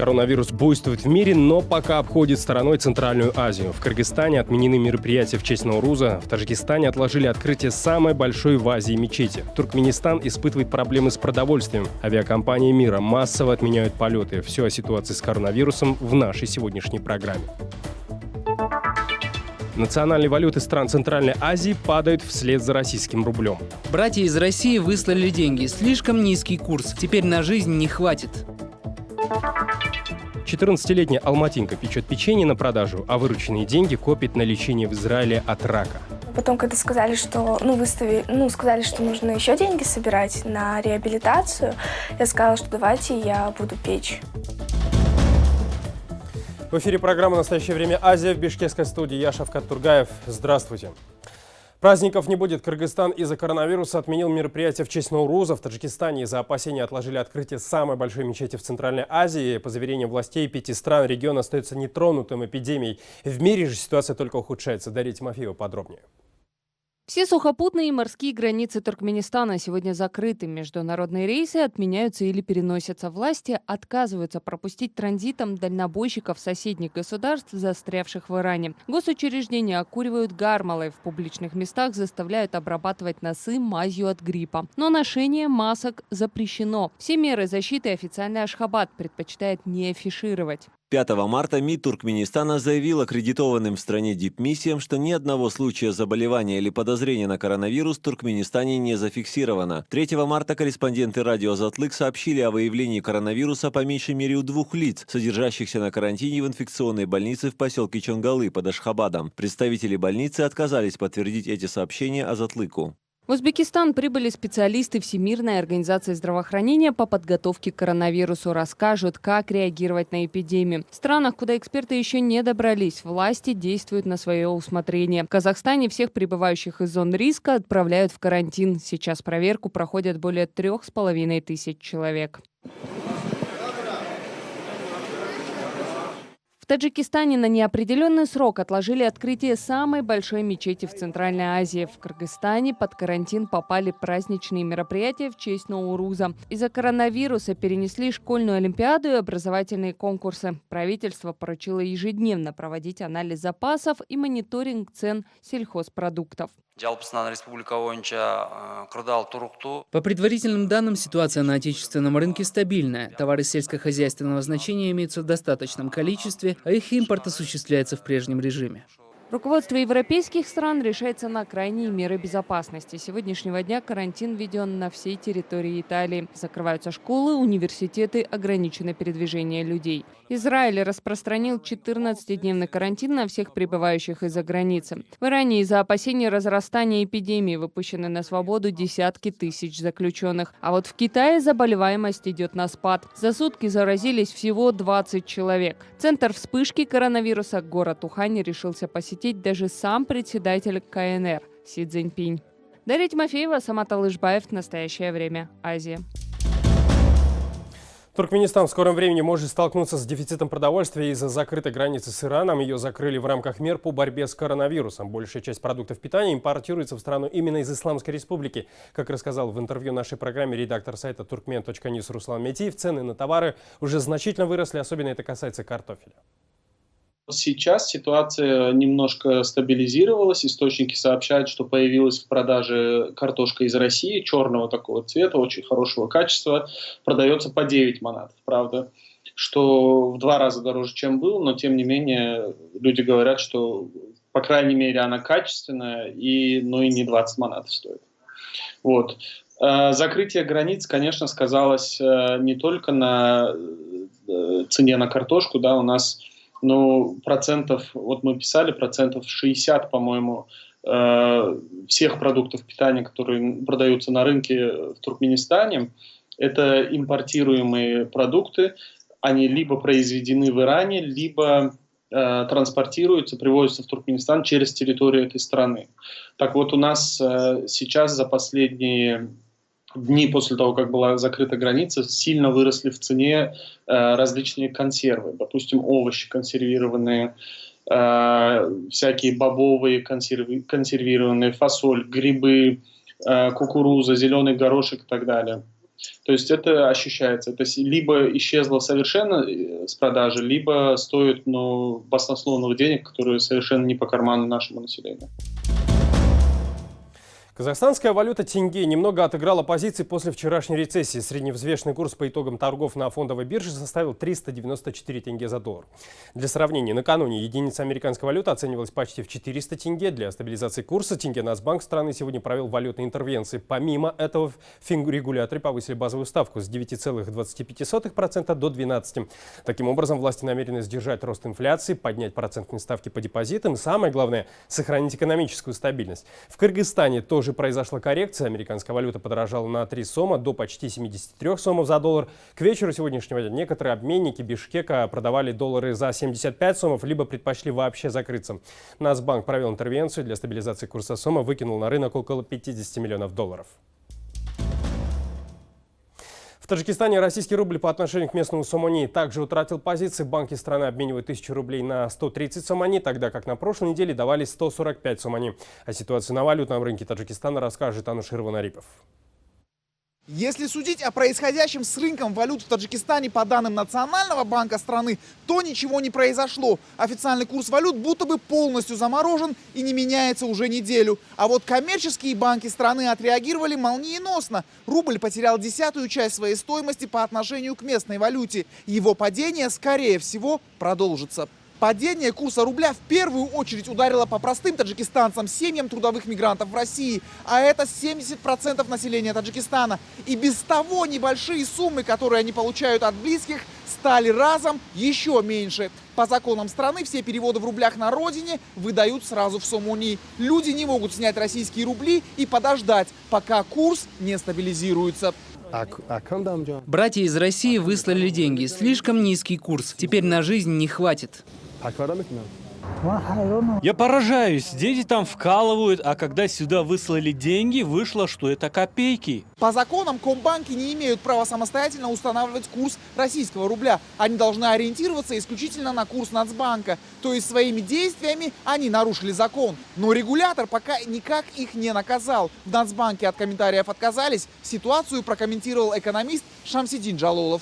Коронавирус буйствует в мире, но пока обходит стороной Центральную Азию. В Кыргызстане отменены мероприятия в честь Науруза, в Таджикистане отложили открытие самой большой в Азии мечети. Туркменистан испытывает проблемы с продовольствием. Авиакомпании мира массово отменяют полеты. Все о ситуации с коронавирусом в нашей сегодняшней программе. Национальные валюты стран Центральной Азии падают вслед за российским рублем. Братья из России выслали деньги. Слишком низкий курс. Теперь на жизнь не хватит. 14-летняя алматинка печет печенье на продажу, а вырученные деньги копит на лечение в Израиле от рака. Потом, когда сказали, что сказали, что нужно еще деньги собирать на реабилитацию, я сказала, что давайте я буду печь. В эфире программа «Настоящее время Азия» в бишкекской студии. Я Шавкат Тургаев. Здравствуйте. Праздников не будет. Кыргызстан из-за коронавируса отменил мероприятие в честь Науруза. В Таджикистане из-за опасений отложили открытие самой большой мечети в Центральной Азии. По заверениям властей 5 стран, регион остается нетронутым эпидемией. В мире же ситуация только ухудшается. Дарья Тимофеева подробнее. Все сухопутные и морские границы Туркменистана сегодня закрыты. Международные рейсы отменяются или переносятся. Власти отказываются пропустить транзитом дальнобойщиков соседних государств, застрявших в Иране. Госучреждения окуривают гармалой. В публичных местах заставляют обрабатывать носы мазью от гриппа. Но ношение масок запрещено. Все меры защиты официальный Ашхабад предпочитает не афишировать. 5 марта МИД Туркменистана заявил аккредитованным в стране дипмиссиям, что ни одного случая заболевания или подозрения на коронавирус в Туркменистане не зафиксировано. 3 марта корреспонденты радио «Азатлык» сообщили о выявлении коронавируса по меньшей мере у 2 лиц, содержащихся на карантине в инфекционной больнице в поселке Чонгалы под Ашхабадом. Представители больницы отказались подтвердить эти сообщения «Азатлыку». В Узбекистан прибыли специалисты Всемирной организации здравоохранения по подготовке к коронавирусу. Расскажут, как реагировать на эпидемию. В странах, куда эксперты еще не добрались, власти действуют на свое усмотрение. В Казахстане всех прибывающих из зон риска отправляют в карантин. Сейчас проверку проходят более 3500 человек. В Таджикистане на неопределенный срок отложили открытие самой большой мечети в Центральной Азии. В Кыргызстане под карантин попали праздничные мероприятия в честь Науруза. Из-за коронавируса перенесли школьную олимпиаду и образовательные конкурсы. Правительство поручило ежедневно проводить анализ запасов и мониторинг цен сельхозпродуктов. По предварительным данным, ситуация на отечественном рынке стабильная. Товары сельскохозяйственного значения имеются в достаточном количестве, а их импорт осуществляется в прежнем режиме. Руководство европейских стран решается на крайние меры безопасности. С сегодняшнего дня карантин введен на всей территории Италии. Закрываются школы, университеты, ограничено передвижение людей. Израиль распространил 14-дневный карантин на всех прибывающих из-за границы. В Иране из-за опасений разрастания эпидемии выпущены на свободу десятки тысяч заключенных. А вот в Китае заболеваемость идет на спад. За сутки заразились всего 20 человек. Центр вспышки коронавируса, город Ухань, решился посетить даже сам председатель КНР Си Цзиньпинь. Дарья Тимофеева, Самат Алышбаев. Настоящее время. Азия. Туркменистан в скором времени может столкнуться с дефицитом продовольствия из-за закрытой границы с Ираном. Ее закрыли в рамках мер по борьбе с коронавирусом. Большая часть продуктов питания импортируется в страну именно из Исламской Республики. Как рассказал в интервью нашей программе редактор сайта turkmen.news Руслан Метиев, цены на товары уже значительно выросли, особенно это касается картофеля. Сейчас ситуация немножко стабилизировалась. Источники сообщают, что появилась в продаже картошка из России, черного такого цвета, очень хорошего качества. Продается по 9 манат, правда, что в 2 раза дороже, чем был, но тем не менее люди говорят, что по крайней мере она качественная, но и не 20 манат стоит. Вот. Закрытие границ, конечно, сказалось не только на цене на картошку, да, у нас... вот мы писали, 60%, по-моему, всех продуктов питания, которые продаются на рынке в Туркменистане, это импортируемые продукты. Они либо произведены в Иране, либо транспортируются, привозятся в Туркменистан через территорию этой страны. Так вот, у нас сейчас за последние дни после того, как была закрыта граница, сильно выросли в цене различные консервы. Допустим, овощи консервированные, всякие бобовые консервированные, фасоль, грибы, кукуруза, зеленый горошек и так далее. То есть это ощущается. Это либо исчезло совершенно с продажи, либо стоит баснословных денег, которые совершенно не по карману нашему населению. Казахстанская валюта тенге немного отыграла позиции после вчерашней рецессии. Средневзвешенный курс по итогам торгов на фондовой бирже составил 394 тенге за доллар. Для сравнения, накануне единица американской валюты оценивалась почти в 400 тенге. Для стабилизации курса Тенге-Нацбанк страны сегодня провел валютные интервенции. Помимо этого, финрегуляторы повысили базовую ставку с 9,25% до 12%. Таким образом, власти намерены сдержать рост инфляции, поднять процентные ставки по депозитам и, самое главное, сохранить экономическую стабильность. В Кыргызстане тоже произошла коррекция. Американская валюта подорожала на 3 сома до почти 73 сомов за доллар. К вечеру сегодняшнего дня некоторые обменники Бишкека продавали доллары за 75 сомов, либо предпочли вообще закрыться. Нацбанк провел интервенцию для стабилизации курса сома, выкинул на рынок около 50 миллионов долларов. В Таджикистане российский рубль по отношению к местному сомони также утратил позиции. Банки страны обменивают 1000 рублей на 130 сомони, тогда как на прошлой неделе давали 145 сомони. О ситуации на валютном рынке Таджикистана расскажет Анушер Ванарипов. Если судить о происходящем с рынком валют в Таджикистане по данным Национального банка страны, то ничего не произошло. Официальный курс валют будто бы полностью заморожен и не меняется уже неделю. А вот коммерческие банки страны отреагировали молниеносно. Рубль потерял 10-ю часть своей стоимости по отношению к местной валюте. Его падение, скорее всего, продолжится. Падение курса рубля в первую очередь ударило по простым таджикистанцам, семьям трудовых мигрантов в России. А это 70% населения Таджикистана. И без того небольшие суммы, которые они получают от близких, стали разом еще меньше. По законам страны все переводы в рублях на родине выдают сразу в сомони. Люди не могут снять российские рубли и подождать, пока курс не стабилизируется. Братья из России выслали деньги. Слишком низкий курс. Теперь на жизнь не хватит. Я поражаюсь, дети там вкалывают, а когда сюда выслали деньги, вышло, что это копейки. По законам комбанки не имеют права самостоятельно устанавливать курс российского рубля. Они должны ориентироваться исключительно на курс Нацбанка. То есть своими действиями они нарушили закон. Но регулятор пока никак их не наказал. В Нацбанке от комментариев отказались. Ситуацию прокомментировал экономист Шамсидин Джалолов.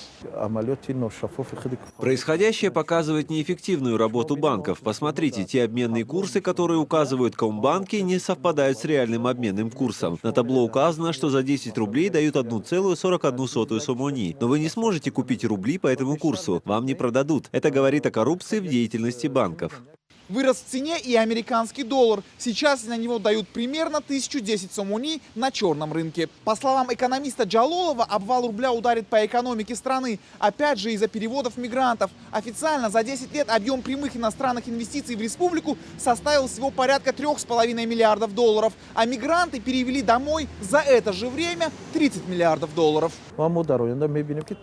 Происходящее показывает неэффективную работу банков. Посмотрите, те обменные курсы, которые указывают комбанки, не совпадают с реальным обменным курсом. На табло указано, что за 10 рублей дают 1,41 сомони. Но вы не сможете купить рубли по этому курсу. Вам не продадут. Это говорит о коррупции в деятельности банков. Вырос в цене и американский доллар. Сейчас на него дают примерно 1010 сомони на черном рынке. По словам экономиста Джалолова, обвал рубля ударит по экономике страны. Опять же из-за переводов мигрантов. Официально за 10 лет объем прямых иностранных инвестиций в республику составил всего порядка 3,5 миллиардов долларов. А мигранты перевели домой за это же время 30 миллиардов долларов.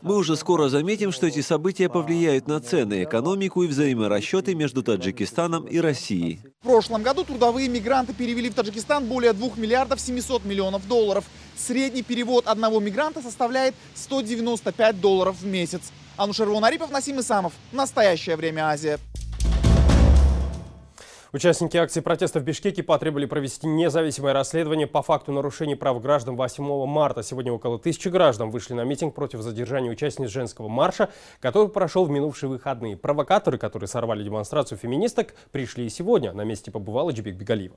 Мы уже скоро заметим, что эти события повлияют на цены, экономику и взаиморасчеты между Таджикистаном и Россией. В прошлом году трудовые мигранты перевели в Таджикистан более 2 миллиардов 700 миллионов долларов. Средний перевод одного мигранта составляет 195 долларов в месяц. Анушер Ванарипов, Насим Исамов. Настоящее время Азия. Участники акции протеста в Бишкеке потребовали провести независимое расследование по факту нарушений прав граждан 8 марта. Сегодня около 1000 граждан вышли на митинг против задержания участниц женского марша, который прошел в минувшие выходные. Провокаторы, которые сорвали демонстрацию феминисток, пришли и сегодня. На месте побывала Джибек Бегалиева.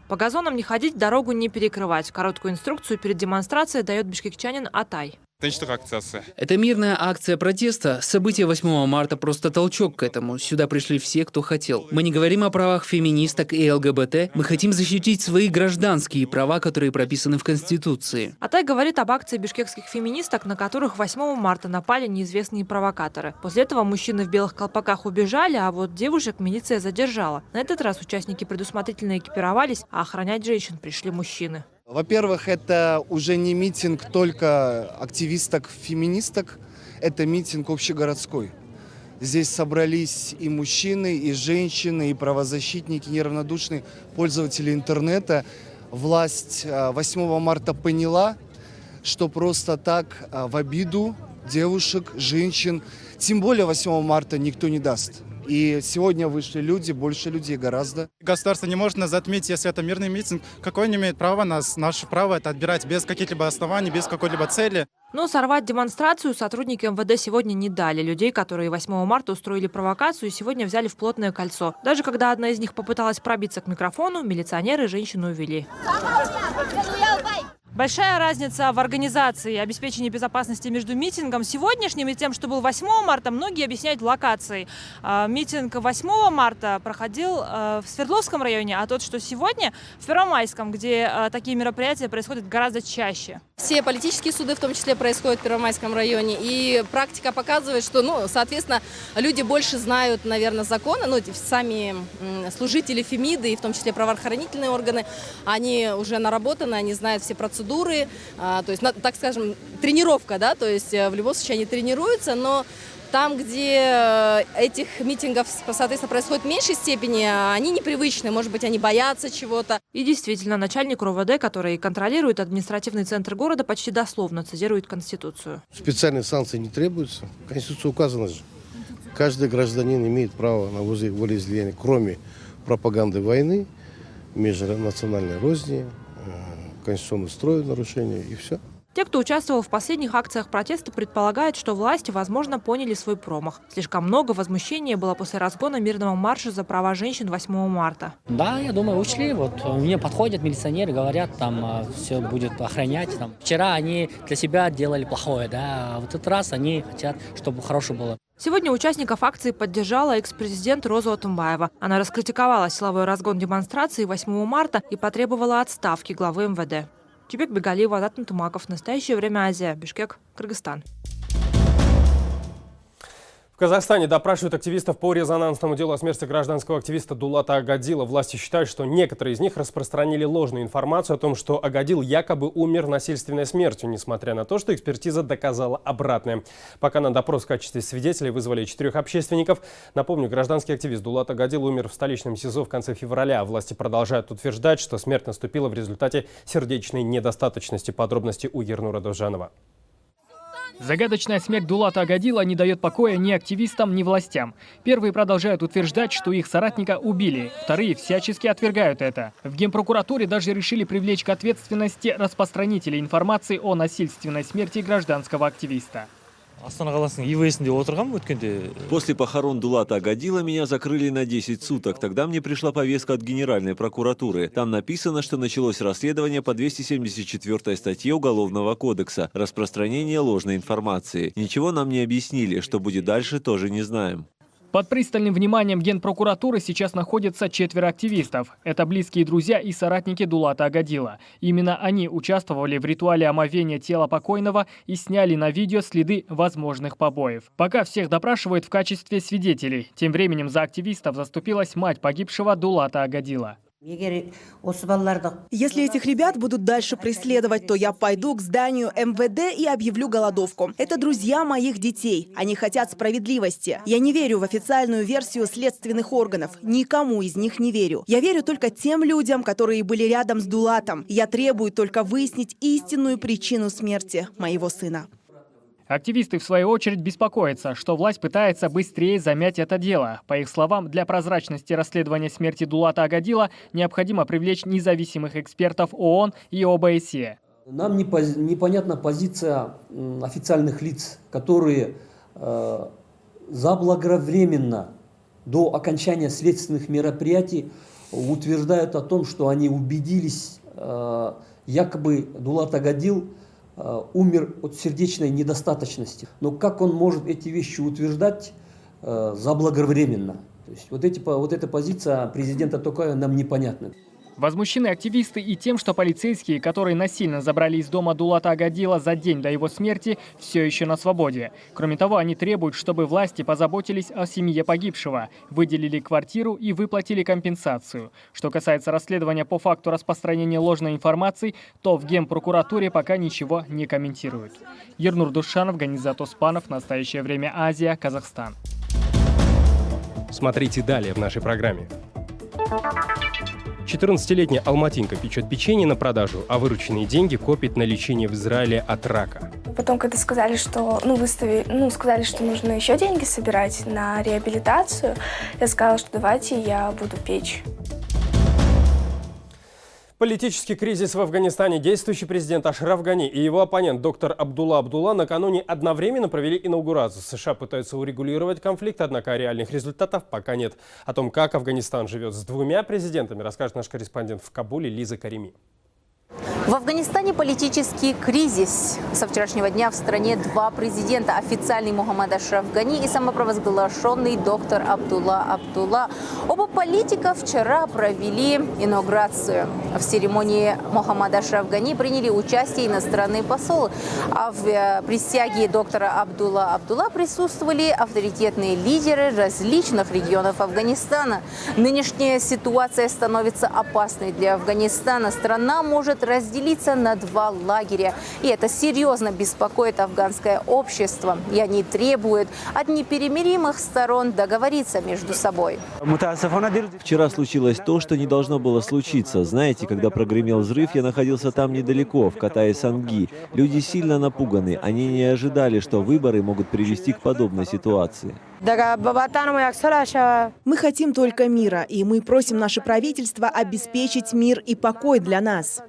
По газонам не ходить, дорогу не перекрывать. Короткую инструкцию перед демонстрацией дает бишкекчанин Атай. Это мирная акция протеста. Событие 8 марта просто толчок к этому. Сюда пришли все, кто хотел. Мы не говорим о правах феминисток и ЛГБТ. Мы хотим защитить свои гражданские права, которые прописаны в Конституции. Атай говорит об акции бишкекских феминисток, на которых 8 марта напали неизвестные провокаторы. После этого мужчины в белых колпаках убежали, а вот девушек милиция задержала. На этот раз участники предусмотрительно экипировались, а охранять женщин пришли мужчины. Во-первых, это уже не митинг только активисток-феминисток, это митинг общегородской. Здесь собрались и мужчины, и женщины, и правозащитники, неравнодушные пользователи интернета. Власть 8 марта поняла, что просто так в обиду девушек, женщин, тем более 8 марта никто не даст. И сегодня вышли люди, больше людей гораздо. Государство не может нас затмить, если это мирный митинг. Какое не имеет права нас? Наше право это отбирать без каких-либо оснований, без какой-либо цели. Но сорвать демонстрацию сотрудники МВД сегодня не дали. Людей, которые 8 марта устроили провокацию, сегодня взяли в плотное кольцо. Даже когда одна из них попыталась пробиться к микрофону, милиционеры женщину увели. Большая разница в организации и обеспечении безопасности между митингом сегодняшним и тем, что был 8 марта, многие объясняют локацией. Митинг 8 марта проходил в Свердловском районе, а тот, что сегодня, в Первомайском, где такие мероприятия происходят гораздо чаще. Все политические суды в том числе происходят в Первомайском районе. И практика показывает, что, соответственно, люди больше знают, наверное, законы. Сами служители Фемиды, и в том числе правоохранительные органы, они уже наработаны, они знают все процедуры. То есть, так скажем, тренировка, да, то есть в любом случае они тренируются, но там, где этих митингов, соответственно, происходит в меньшей степени, они непривычны, может быть, они боятся чего-то. И действительно, начальник РОВД, который контролирует административный центр города, почти дословно цитирует Конституцию. Специальные санкции не требуются. В Конституции указано же. Каждый гражданин имеет право на волеизъявление, кроме пропаганды войны, межнациональной розни, конституционный строй нарушения и все. Те, кто участвовал в последних акциях протеста, предполагают, что власти, возможно, поняли свой промах. Слишком много возмущения было после разгона мирного марша за права женщин 8 марта. Да, я думаю, учли. Мне подходят милиционеры, говорят, там все будет охранять. Вчера они для себя делали плохое, да, а в этот раз они хотят, чтобы хорошее было. Сегодня участников акции поддержала экс-президент Роза Отымбаева. Она раскритиковала силовой разгон демонстрации 8 марта и потребовала отставки главы МВД. Чебек Бегалиев, Азат Нутумаков. Настоящее время. Азия. Бишкек, Кыргызстан. В Казахстане допрашивают активистов по резонансному делу о смерти гражданского активиста Дулата Агадила. Власти считают, что некоторые из них распространили ложную информацию о том, что Агадил якобы умер насильственной смертью, несмотря на то, что экспертиза доказала обратное. Пока на допрос в качестве свидетелей вызвали 4 общественников. Напомню, гражданский активист Дулат Агадил умер в столичном СИЗО в конце февраля. Власти продолжают утверждать, что смерть наступила в результате сердечной недостаточности. Подробности у Ернура Довжанова. Загадочная смерть Дулата Агадила не дает покоя ни активистам, ни властям. Первые продолжают утверждать, что их соратника убили. Вторые всячески отвергают это. В Генпрокуратуре даже решили привлечь к ответственности распространителей информации о насильственной смерти гражданского активиста. После похорон Дулата Агадила меня закрыли на 10 суток. Тогда мне пришла повестка от Генеральной прокуратуры. Там написано, что началось расследование по 274 статье Уголовного кодекса «Распространение ложной информации». Ничего нам не объяснили, что будет дальше, тоже не знаем. Под пристальным вниманием Генпрокуратуры сейчас находятся 4 активистов. Это близкие друзья и соратники Дулата Агадила. Именно они участвовали в ритуале омовения тела покойного и сняли на видео следы возможных побоев. Пока всех допрашивают в качестве свидетелей. Тем временем за активистов заступилась мать погибшего Дулата Агадила. Если этих ребят будут дальше преследовать, то я пойду к зданию МВД и объявлю голодовку. Это друзья моих детей. Они хотят справедливости. Я не верю в официальную версию следственных органов. Никому из них не верю. Я верю только тем людям, которые были рядом с Дулатом. Я требую только выяснить истинную причину смерти моего сына. Активисты, в свою очередь, беспокоятся, что власть пытается быстрее замять это дело. По их словам, для прозрачности расследования смерти Дулата Агадила необходимо привлечь независимых экспертов ООН и ОБСЕ. Нам непонятна позиция официальных лиц, которые заблаговременно до окончания следственных мероприятий утверждают о том, что они убедились, якобы Дулат Агадил умер от сердечной недостаточности. Но как он может эти вещи утверждать заблаговременно? То есть вот эта позиция президента Токаева нам непонятна. Возмущены активисты и тем, что полицейские, которые насильно забрали из дома Дулата Агадила за день до его смерти, все еще на свободе. Кроме того, они требуют, чтобы власти позаботились о семье погибшего, выделили квартиру и выплатили компенсацию. Что касается расследования по факту распространения ложной информации, то в Генпрокуратуре пока ничего не комментируют. Ернур Душанов, Ганизат Оспанов. Настоящее время. Азия. Казахстан. Смотрите далее в нашей программе. 14-летняя алматинка печет печенье на продажу, а вырученные деньги копит на лечение в Израиле от рака. Потом, когда сказали, что сказали, что нужно еще деньги собирать на реабилитацию, я сказала, что давайте я буду печь. Политический кризис в Афганистане. Действующий президент Ашраф Гани и его оппонент доктор Абдулла Абдулла накануне одновременно провели инаугурацию. США пытаются урегулировать конфликт, однако реальных результатов пока нет. О том, как Афганистан живет с двумя президентами, расскажет наш корреспондент в Кабуле Лиза Карими. В Афганистане политический кризис. Со вчерашнего дня в стране два президента. Официальный Мухаммад Ашраф Гани и самопровозглашенный доктор Абдулла Абдулла. Оба политика вчера провели инаугурацию. В церемонии Мухаммада Ашраф Гани приняли участие иностранные послы. А в присяге доктора Абдулла Абдулла присутствовали авторитетные лидеры различных регионов Афганистана. Нынешняя ситуация становится опасной для Афганистана. Страна может разделиться на два лагеря. И это серьезно беспокоит афганское общество. И они требуют от непримиримых сторон договориться между собой. Вчера случилось то, что не должно было случиться. Знаете, когда прогремел взрыв, я находился там недалеко, в Катай-Санги. Люди сильно напуганы. Они не ожидали, что выборы могут привести к подобной ситуации. Мы хотим только мира, и мы просим наше правительство обеспечить мир и покой для нас.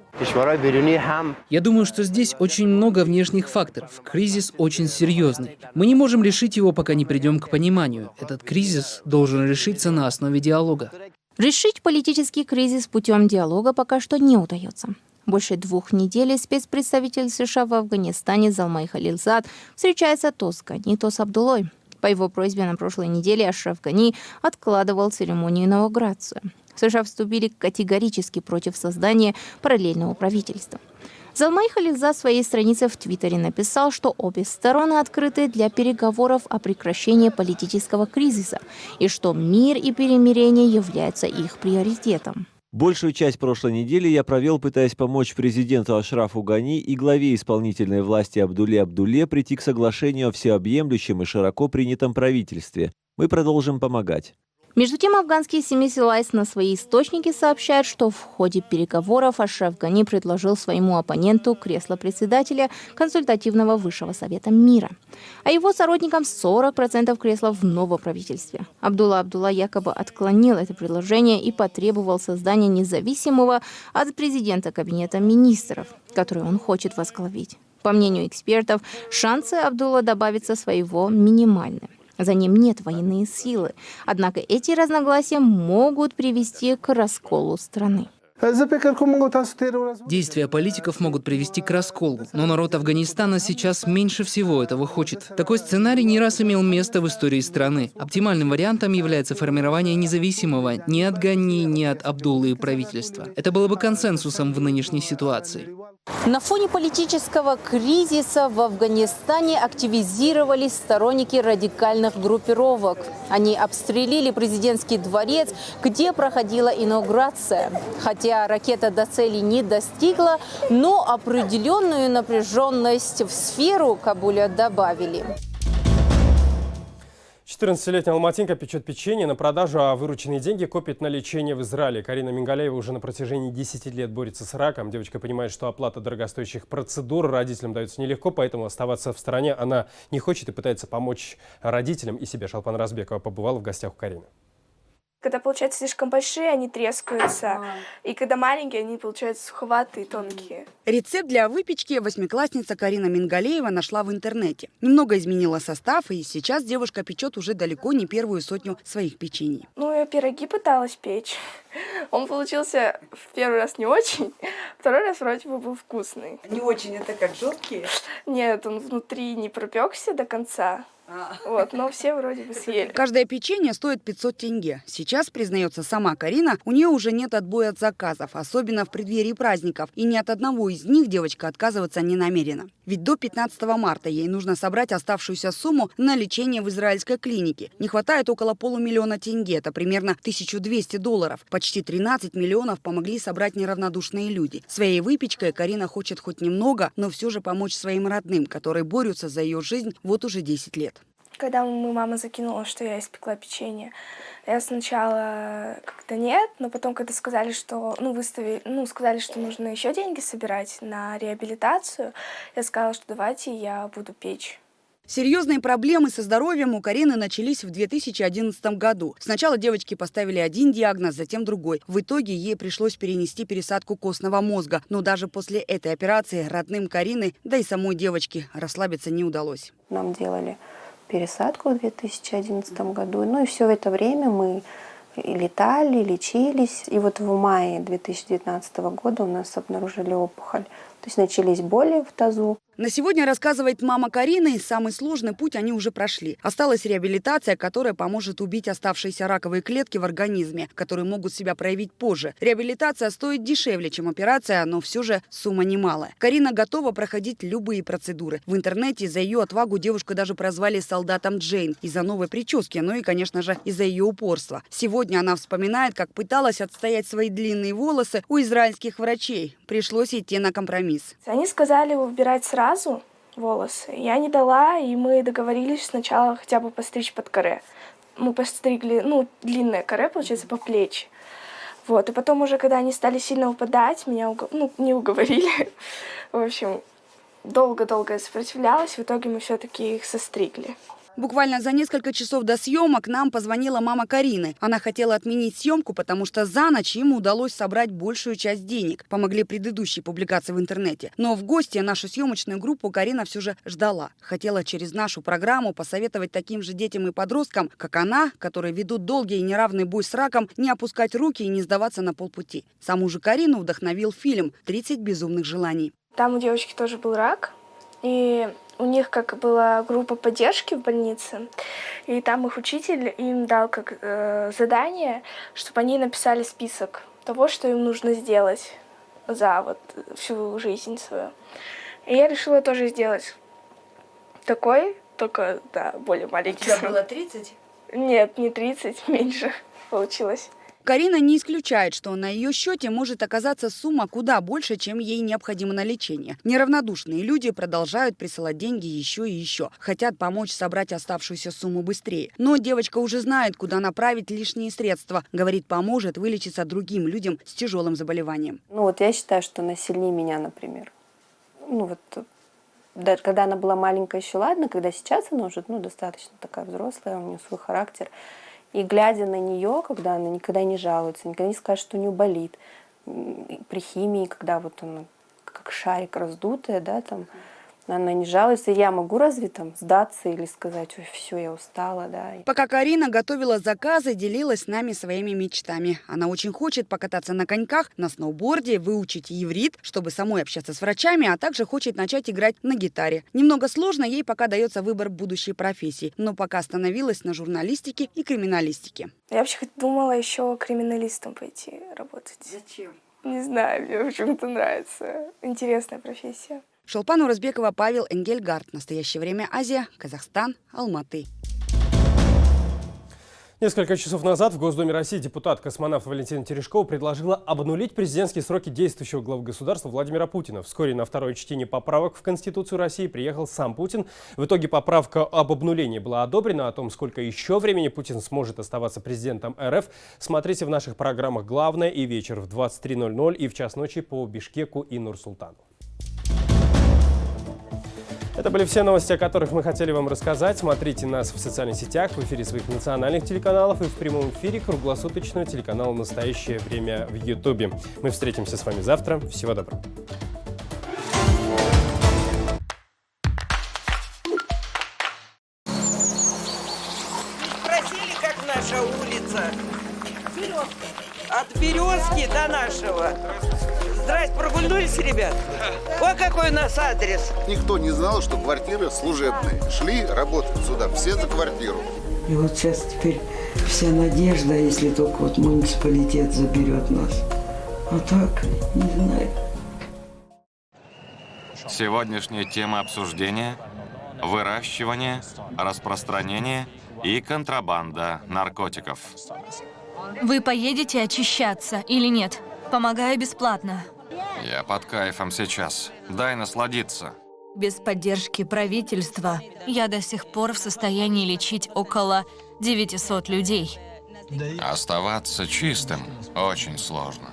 Я думаю, что здесь очень много внешних факторов. Кризис очень серьезный. Мы не можем решить его, пока не придем к пониманию. Этот кризис должен решиться на основе диалога. Решить политический кризис путем диалога пока что не удается. Больше 2 недель спецпредставитель США в Афганистане Залмай Халилзад встречается то с Гани, то с Абдуллой. По его просьбе на прошлой неделе Ашраф Гани откладывал церемонию инаугурации. США вступили категорически против создания параллельного правительства. Залмай Халилзад в своей странице в Твиттере написал, что обе стороны открыты для переговоров о прекращении политического кризиса и что мир и перемирение являются их приоритетом. Большую часть прошлой недели я провел, пытаясь помочь президенту Ашрафу Гани и главе исполнительной власти Абдулле Абдулле прийти к соглашению о всеобъемлющем и широко принятом правительстве. Мы продолжим помогать. Между тем, афганские СМИ, ссылаясь на свои источники, сообщают, что в ходе переговоров Ашраф Гани предложил своему оппоненту кресло председателя консультативного высшего совета мира, а его соратникам 40% кресла в новом правительстве. Абдулла Абдулла якобы отклонил это предложение и потребовал создания независимого от президента кабинета министров, который он хочет возглавить. По мнению экспертов, шансы Абдулла добавиться своего минимальны. За ним нет военной силы. Однако эти разногласия могут привести к расколу страны. Действия политиков могут привести к расколу, но народ Афганистана сейчас меньше всего этого хочет. Такой сценарий не раз имел место в истории страны. Оптимальным вариантом является формирование независимого ни от Гани, ни от Абдуллы правительства. Это было бы консенсусом в нынешней ситуации. На фоне политического кризиса в Афганистане активизировались сторонники радикальных группировок. Они обстрелили президентский дворец, где проходила инаугурация. Хотя ракета до цели не достигла, но определенную напряженность в сферу Кабуля добавили. 14-летняя алматинка печет печенье на продажу, а вырученные деньги копит на лечение в Израиле. Карина Мингаляева уже на протяжении 10 лет борется с раком. Девочка понимает, что оплата дорогостоящих процедур родителям дается нелегко, поэтому оставаться в стороне она не хочет и пытается помочь родителям и себе. Шалпан Разбекова побывала в гостях у Карины. Когда получаются слишком большие, они трескаются. И когда маленькие, они получаются суховатые, тонкие. Рецепт для выпечки 8-классница Карина Мингалеева нашла в интернете. Немного изменила состав, и сейчас девушка печет уже далеко не первую сотню своих печений. Я пироги пыталась печь. Он получился в первый раз не очень, второй раз вроде бы был вкусный. Не очень, это как жесткие? Нет, он внутри не пропекся до конца. Но все вроде бы съели. Каждое печенье стоит 500 тенге. Сейчас, признается сама Карина, у нее уже нет отбоя от заказов, особенно в преддверии праздников. И ни от одного из них девочка отказываться не намерена. Ведь до 15 марта ей нужно собрать оставшуюся сумму на лечение в израильской клинике. Не хватает около $500 000 тенге, это примерно $1200. Почти 13 миллионов помогли собрать неравнодушные люди. Своей выпечкой Карина хочет хоть немного, но все же помочь своим родным, которые борются за ее жизнь вот уже 10 лет. Когда мама закинула, что я испекла печенье, я сначала как-то нет, но потом, когда сказали, что сказали, что нужно еще деньги собирать на реабилитацию, я сказала, что давайте я буду печь. Серьезные проблемы со здоровьем у Карины начались в 2011 году. Сначала девочке поставили один диагноз, затем другой. В итоге ей пришлось перенести пересадку костного мозга. Но даже после этой операции родным Карины, да и самой девочке, расслабиться не удалось. Нам делали пересадку в 2011 году. Ну и все это время мы летали, лечились. И вот в мае 2019 года у нас обнаружили опухоль. То есть начались боли в тазу. На сегодня, рассказывает мама Карины, самый сложный путь они уже прошли. Осталась реабилитация, которая поможет убить оставшиеся раковые клетки в организме, которые могут себя проявить позже. Реабилитация стоит дешевле, чем операция, но все же сумма немалая. Карина готова проходить любые процедуры. В интернете за ее отвагу девушку даже прозвали солдатом Джейн из-за новой прически, ну и, конечно же, из-за ее упорства. Сегодня она вспоминает, как пыталась отстоять свои длинные волосы у израильских врачей. Пришлось идти на компромисс. Они сказали убирать сразу волосы. Я не дала, и мы договорились сначала хотя бы постричь под каре. Мы постригли, длинное каре, получается, по плечи. Вот. И потом уже, когда они стали сильно упадать, меня не уговорили. В общем, долго-долго я сопротивлялась, в итоге мы все-таки их состригли. Буквально за несколько часов до съемок нам позвонила мама Карины. Она хотела отменить съемку, потому что за ночь им удалось собрать большую часть денег. Помогли предыдущие публикации в интернете. Но в гости нашу съемочную группу Карина все же ждала. Хотела через нашу программу посоветовать таким же детям и подросткам, как она, которые ведут долгий и неравный бой с раком, не опускать руки и не сдаваться на полпути. Саму же Карину вдохновил фильм «30 безумных желаний». Там у девочки тоже был рак. И у них как была группа поддержки в больнице, и там их учитель им дал как задание, чтобы они написали список того, что им нужно сделать за всю жизнь свою. И я решила тоже сделать такой, только, более маленький. У тебя было 30? Нет, не 30, меньше получилось. Карина не исключает, что на ее счете может оказаться сумма куда больше, чем ей необходимо на лечение. Неравнодушные люди продолжают присылать деньги еще и еще. Хотят помочь собрать оставшуюся сумму быстрее. Но девочка уже знает, куда направить лишние средства. Говорит, поможет вылечиться другим людям с тяжелым заболеванием. Я считаю, что она сильнее меня, например. Даже когда она была маленькая, еще ладно, когда сейчас она уже достаточно такая взрослая, у нее свой характер. И глядя на нее, когда она никогда не жалуется, никогда не скажет, что у нее болит, при химии, когда она как шарик раздутая, она не жалуется, я могу разве сдаться или сказать, ой, все, я устала, Пока Карина готовила заказы, делилась с нами своими мечтами. Она очень хочет покататься на коньках, на сноуборде, выучить иврит, чтобы самой общаться с врачами, а также хочет начать играть на гитаре. Немного сложно, ей пока дается выбор будущей профессии, но пока остановилась на журналистике и криминалистике. Я вообще думала еще криминалистом пойти работать. Зачем? Не знаю, мне почему-то нравится. Интересная профессия. Шолпан Уразбекова, Павел Энгельгард. Настоящее время Азия, Казахстан, Алматы. Несколько часов назад в Госдуме России депутат-космонавт Валентина Терешкова предложила обнулить президентские сроки действующего главы государства Владимира Путина. Вскоре на второе чтение поправок в Конституцию России приехал сам Путин. В итоге поправка об обнулении была одобрена. О том, сколько еще времени Путин сможет оставаться президентом РФ, смотрите в наших программах «Главное» и «Вечер» в 23:00 и в час ночи по Бишкеку и Нур-Султану. Это были все новости, о которых мы хотели вам рассказать. Смотрите нас в социальных сетях, в эфире своих национальных телеканалов и в прямом эфире круглосуточного телеканала «Настоящее время» в Ютубе. Мы встретимся с вами завтра. Всего доброго. Спросили, как наша улица? От Березки до нашего. Здрасте, прогульнулись, ребят? Вот какой у нас адрес. Никто не знал, что квартиры служебные. Шли работать сюда, все за квартиру. И вот сейчас теперь вся надежда, если только муниципалитет заберет нас. А так, не знаю. Сегодняшняя тема обсуждения – выращивание, распространение и контрабанда наркотиков. Вы поедете очищаться или нет? Помогаю бесплатно. Я под кайфом сейчас. Дай насладиться. Без поддержки правительства я до сих пор в состоянии лечить около 900 людей. Оставаться чистым очень сложно.